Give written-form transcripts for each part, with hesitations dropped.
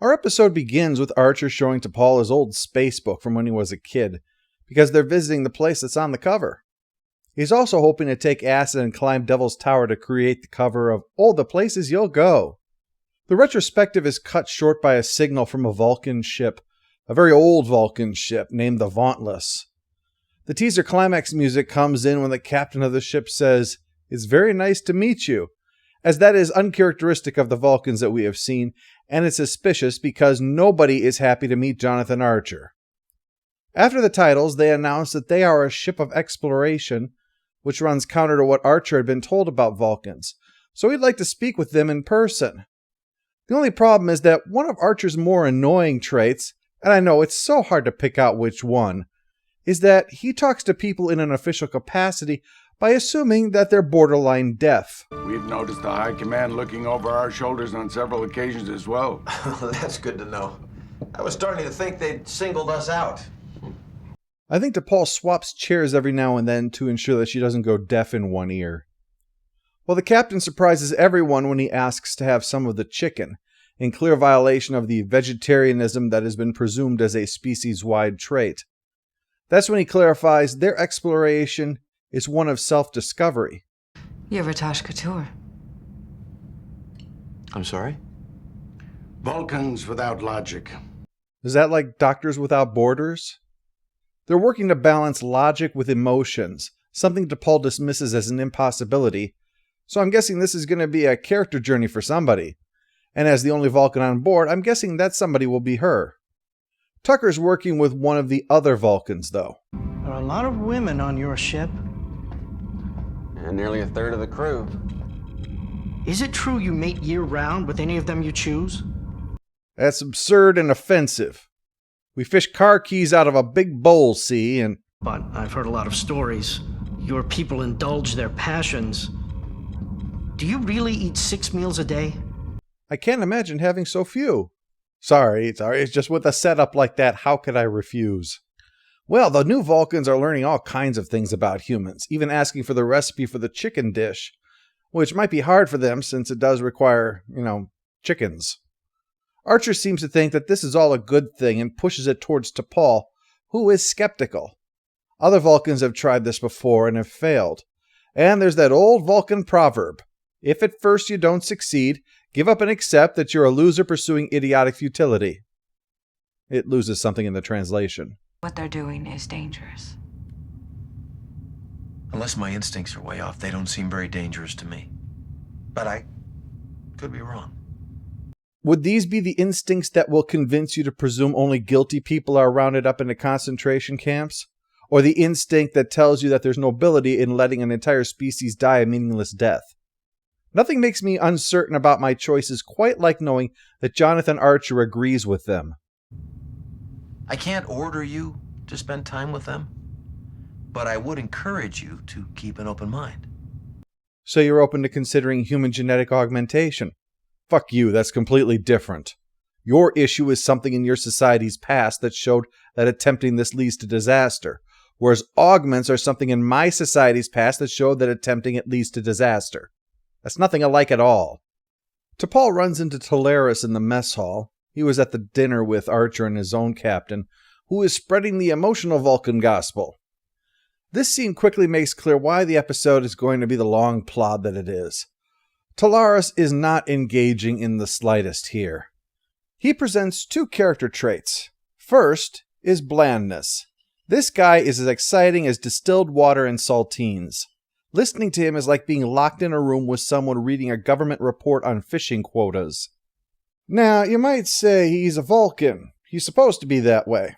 Our episode begins with Archer showing T'Pol his old space book from when he was a kid, because they're visiting the place that's on the cover. He's also hoping to take acid and climb Devil's Tower to create the cover of All the Places You'll Go. The retrospective is cut short by a signal from a Vulcan ship, a very old Vulcan ship named the Vauntless. The teaser climax music comes in when the captain of the ship says, "It's very nice to meet you," as that is uncharacteristic of the Vulcans that we have seen, and it's suspicious because nobody is happy to meet Jonathan Archer. After the titles, they announce that they are a ship of exploration, which runs counter to what Archer had been told about Vulcans, so he'd like to speak with them in person. The only problem is that one of Archer's more annoying traits, and I know it's so hard to pick out which one, is that he talks to people in an official capacity by assuming that they're borderline deaf. We've noticed the High Command looking over our shoulders on several occasions as well. That's good to know. I was starting to think they'd singled us out. I think T'Pol swaps chairs every now and then to ensure that she doesn't go deaf in one ear. Well, the captain surprises everyone when he asks to have some of the chicken, in clear violation of the vegetarianism that has been presumed as a species-wide trait. That's when he clarifies their exploration is one of self-discovery. You're Ratash Couture. I'm sorry? Vulcans without logic. Is that like Doctors Without Borders? They're working to balance logic with emotions, something T'Pol dismisses as an impossibility, so I'm guessing this is going to be a character journey for somebody. And as the only Vulcan on board, I'm guessing that somebody will be her. Tucker's working with one of the other Vulcans, though. There are a lot of women on your ship. And nearly a third of the crew. Is it true you mate year-round with any of them you choose? That's absurd and offensive. We fish car keys out of a big bowl, see, and... But I've heard a lot of stories. Your people indulge their passions. Do you really eat 6 meals a day? I can't imagine having so few. Sorry, it's just with a setup like that, how could I refuse? Well, the new Vulcans are learning all kinds of things about humans, even asking for the recipe for the chicken dish, which might be hard for them since it does require, chickens. Archer seems to think that this is all a good thing and pushes it towards T'Pol, who is skeptical. Other Vulcans have tried this before and have failed. And there's that old Vulcan proverb, if at first you don't succeed, give up and accept that you're a loser pursuing idiotic futility. It loses something in the translation. What they're doing is dangerous. Unless my instincts are way off, they don't seem very dangerous to me. But I could be wrong. Would these be the instincts that will convince you to presume only guilty people are rounded up into concentration camps? Or the instinct that tells you that there's nobility in letting an entire species die a meaningless death? Nothing makes me uncertain about my choices quite like knowing that Jonathan Archer agrees with them. I can't order you to spend time with them, but I would encourage you to keep an open mind. So you're open to considering human genetic augmentation? Fuck you, that's completely different. Your issue is something in your society's past that showed that attempting this leads to disaster, whereas augments are something in my society's past that showed that attempting it leads to disaster. That's nothing alike at all. T'Pol runs into Tolaris in the mess hall. He was at the dinner with Archer and his own captain, who is spreading the emotional Vulcan gospel. This scene quickly makes clear why the episode is going to be the long plod that it is. Tolaris is not engaging in the slightest here. He presents 2 character traits. First is blandness. This guy is as exciting as distilled water and saltines. Listening to him is like being locked in a room with someone reading a government report on fishing quotas. Now, you might say he's a Vulcan. He's supposed to be that way.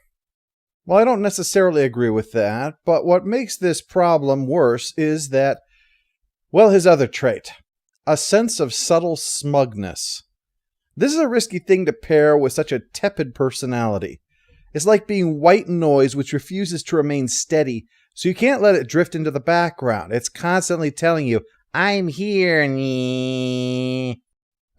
Well, I don't necessarily agree with that, but what makes this problem worse is that, well, his other trait, a sense of subtle smugness. This is a risky thing to pair with such a tepid personality. It's like being white noise which refuses to remain steady, so you can't let it drift into the background. It's constantly telling you, I'm here, nee.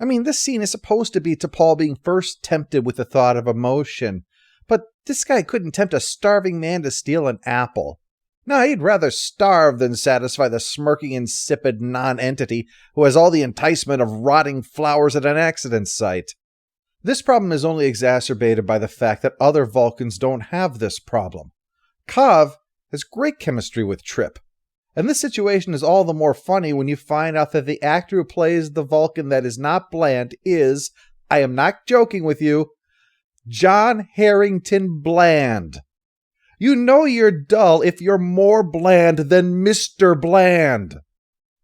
I mean, this scene is supposed to be T'Pol being first tempted with the thought of emotion, but this guy couldn't tempt a starving man to steal an apple. No, he'd rather starve than satisfy the smirking, insipid non-entity who has all the enticement of rotting flowers at an accident site. This problem is only exacerbated by the fact that other Vulcans don't have this problem. Kav has great chemistry with Trip, and this situation is all the more funny when you find out that the actor who plays the Vulcan that is not Bland is, I am not joking with you, John Harrington Bland. You know you're dull if you're more bland than Mr. Bland.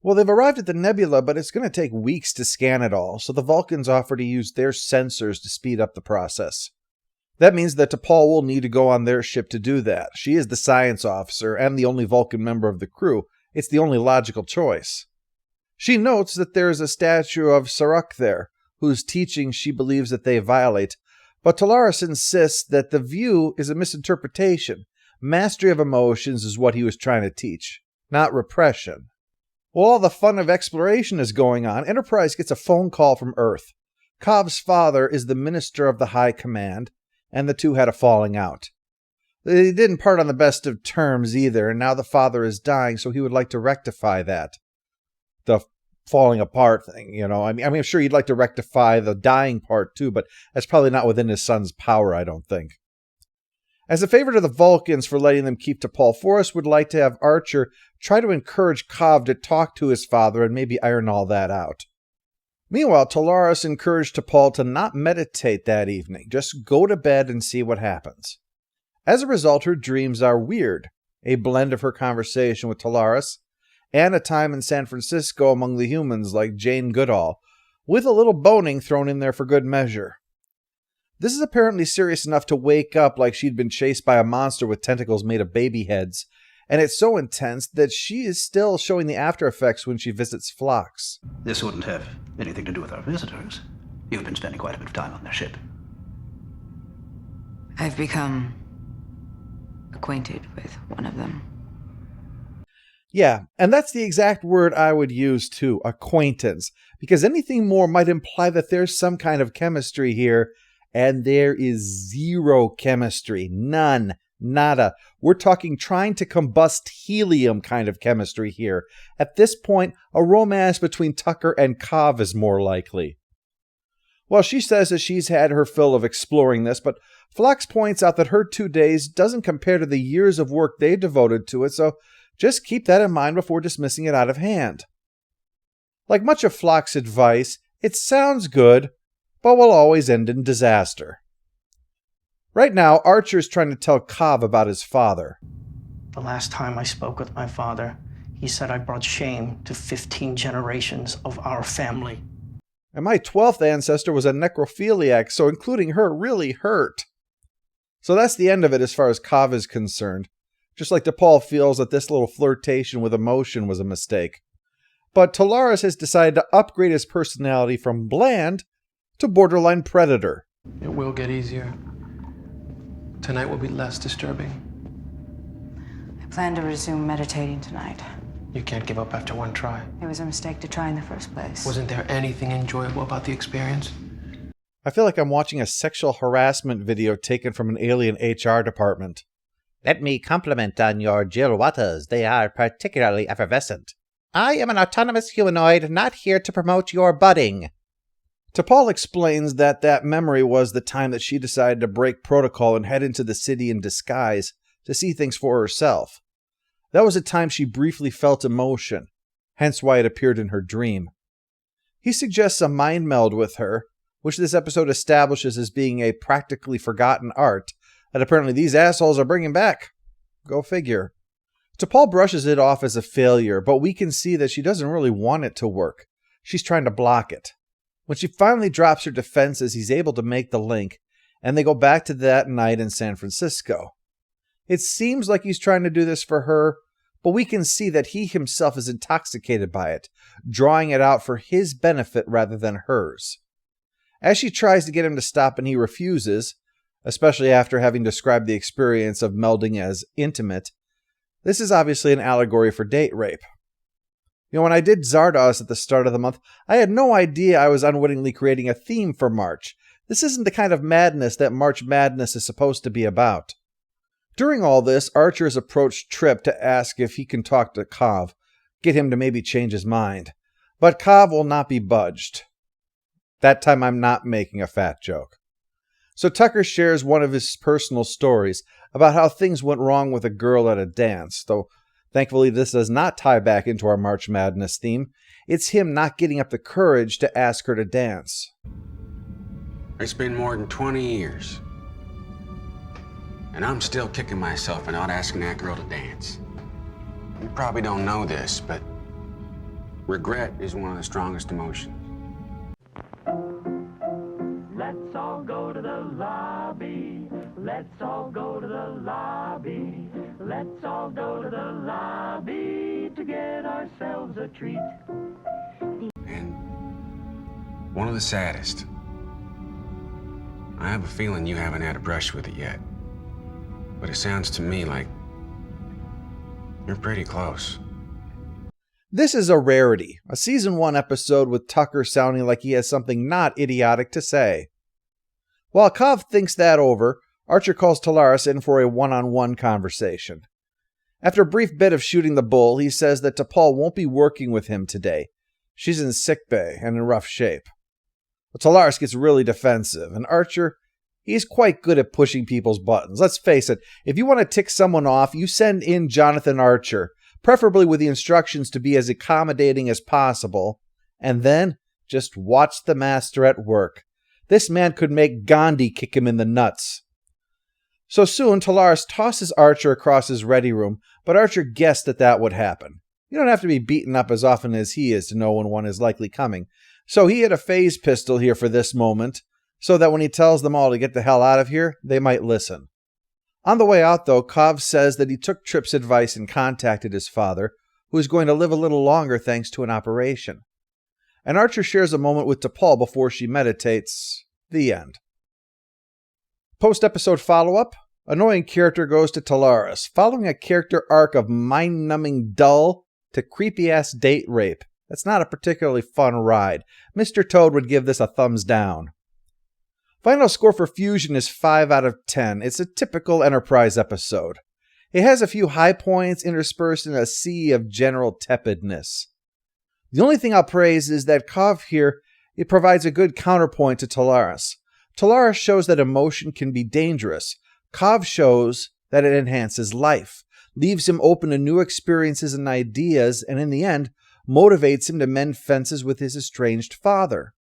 Well, they've arrived at the nebula, but it's going to take weeks to scan it all, so the Vulcans offer to use their sensors to speed up the process. That means that T'Pol will need to go on their ship to do that. She is the science officer and the only Vulcan member of the crew. It's the only logical choice. She notes that there is a statue of Saruk there, whose teachings she believes that they violate, but Tolaris insists that the view is a misinterpretation. Mastery of emotions is what he was trying to teach, not repression. While all the fun of exploration is going on, Enterprise gets a phone call from Earth. Kav's father is the Minister of the High Command, and the two had a falling out. They didn't part on the best of terms either, and now the father is dying, so he would like to rectify that. The falling apart thing, you know. I mean, I'm sure he'd like to rectify the dying part too, but that's probably not within his son's power, I don't think. As a favor to the Vulcans for letting them keep T'Pol, Forrest would like to have Archer try to encourage Kav to talk to his father and maybe iron all that out. Meanwhile, Tolaris encouraged T'Pol to not meditate that evening, just go to bed and see what happens. As a result, her dreams are weird, a blend of her conversation with Tolaris and a time in San Francisco among the humans like Jane Goodall, with a little boning thrown in there for good measure. This is apparently serious enough to wake up like she'd been chased by a monster with tentacles made of baby heads, and it's so intense that she is still showing the after effects when she visits Phlox. This wouldn't have anything to do with our visitors. You've been spending quite a bit of time on their ship. I've become acquainted with one of them. Yeah, and that's the exact word I would use too, acquaintance, because anything more might imply that there's some kind of chemistry here, and there is zero chemistry. None. Nada. We're talking trying to combust helium kind of chemistry here. At this point, a romance between Tucker and Kav is more likely. Well, she says that she's had her fill of exploring this, but Phlox points out that her 2 days doesn't compare to the years of work they devoted to it, so just keep that in mind before dismissing it out of hand. Like much of Phlox's advice, it sounds good, but will always end in disaster. Right now, Archer's trying to tell Kav about his father. The last time I spoke with my father, he said I brought shame to 15 generations of our family. And my 12th ancestor was a necrophiliac, so including her really hurt. So that's the end of it as far as Kav is concerned. Just like T'Pol feels that this little flirtation with emotion was a mistake. But Tolaris has decided to upgrade his personality from bland to borderline predator. It will get easier. Tonight will be less disturbing. I plan to resume meditating tonight. You can't give up after one try. It was a mistake to try in the first place. Wasn't there anything enjoyable about the experience? I feel like I'm watching a sexual harassment video taken from an alien HR department. Let me compliment on your Jill Waters. They are particularly effervescent. I am an autonomous humanoid, not here to promote your budding. T'Pol explains that that memory was the time that she decided to break protocol and head into the city in disguise to see things for herself. That was a time she briefly felt emotion, hence why it appeared in her dream. He suggests a mind meld with her, which this episode establishes as being a practically forgotten art that apparently these assholes are bringing back. Go figure. T'Pol brushes it off as a failure, but we can see that she doesn't really want it to work. She's trying to block it. When she finally drops her defenses, he's able to make the link, and they go back to that night in San Francisco. It seems like he's trying to do this for her, but we can see that he himself is intoxicated by it, drawing it out for his benefit rather than hers. As she tries to get him to stop and he refuses, especially after having described the experience of melding as intimate, this is obviously an allegory for date rape. You know, when I did Zardoz at the start of the month, I had no idea I was unwittingly creating a theme for March. This isn't the kind of madness that March Madness is supposed to be about. During all this, Archer has approached Trip to ask if he can talk to Kav, get him to maybe change his mind. But Kav will not be budged. That time I'm not making a fat joke. So Tucker shares one of his personal stories about how things went wrong with a girl at a dance, though thankfully this does not tie back into our March Madness theme. It's him not getting up the courage to ask her to dance. It's been more than 20 years. And I'm still kicking myself for not asking that girl to dance. You probably don't know this, but regret is one of the strongest emotions. Let's all go to the lobby. Let's all go to the lobby. Let's all go to the lobby to get ourselves a treat. And one of the saddest. I have a feeling you haven't had a brush with it yet. But it sounds to me like you're pretty close. This is a rarity, a Season 1 episode with Tucker sounding like he has something not idiotic to say. While Kov thinks that over, Archer calls Tolaris in for a one-on-one conversation. After a brief bit of shooting the bull, he says that T'Pol won't be working with him today. She's in sickbay and in rough shape. But Tolaris gets really defensive, and Archer, he's quite good at pushing people's buttons. Let's face it, if you want to tick someone off, you send in Jonathan Archer, preferably with the instructions to be as accommodating as possible, and then just watch the master at work. This man could make Gandhi kick him in the nuts. So soon, Tolaris tosses Archer across his ready room, but Archer guessed that would happen. You don't have to be beaten up as often as he is to know when one is likely coming. So he had a phase pistol here for this moment, so that when he tells them all to get the hell out of here, they might listen. On the way out, though, Kov says that he took Tripp's advice and contacted his father, who is going to live a little longer thanks to an operation. And Archer shares a moment with T'Pol before she meditates. The end. Post-episode follow-up, annoying character goes to Tolaris, following a character arc of mind-numbing dull to creepy-ass date rape. That's not a particularly fun ride. Mr. Toad would give this a thumbs down. Final score for Fusion is 5 out of 10. It's a typical Enterprise episode. It has a few high points interspersed in a sea of general tepidness. The only thing I'll praise is that Kov here, it provides a good counterpoint to Tolaris. Tolaris shows that emotion can be dangerous. Kov shows that it enhances life, leaves him open to new experiences and ideas, and in the end, motivates him to mend fences with his estranged father.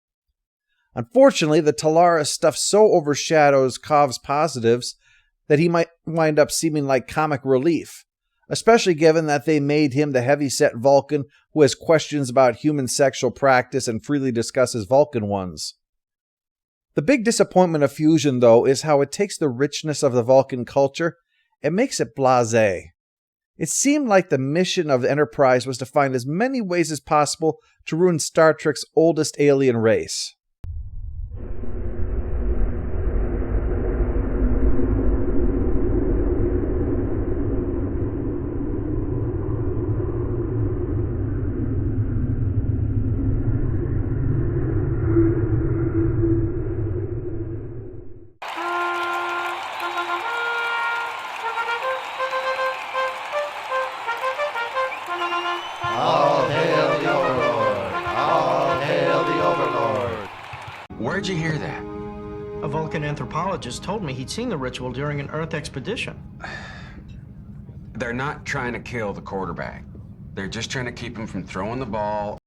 Unfortunately, the Tolaris stuff so overshadows Kov's positives that he might wind up seeming like comic relief, especially given that they made him the heavy-set Vulcan who has questions about human sexual practice and freely discusses Vulcan ones. The big disappointment of Fusion, though, is how it takes the richness of the Vulcan culture and makes it blasé. It seemed like the mission of the Enterprise was to find as many ways as possible to ruin Star Trek's oldest alien race. Where'd you hear that? A Vulcan anthropologist told me he'd seen the ritual during an Earth expedition. They're not trying to kill the quarterback. They're just trying to keep him from throwing the ball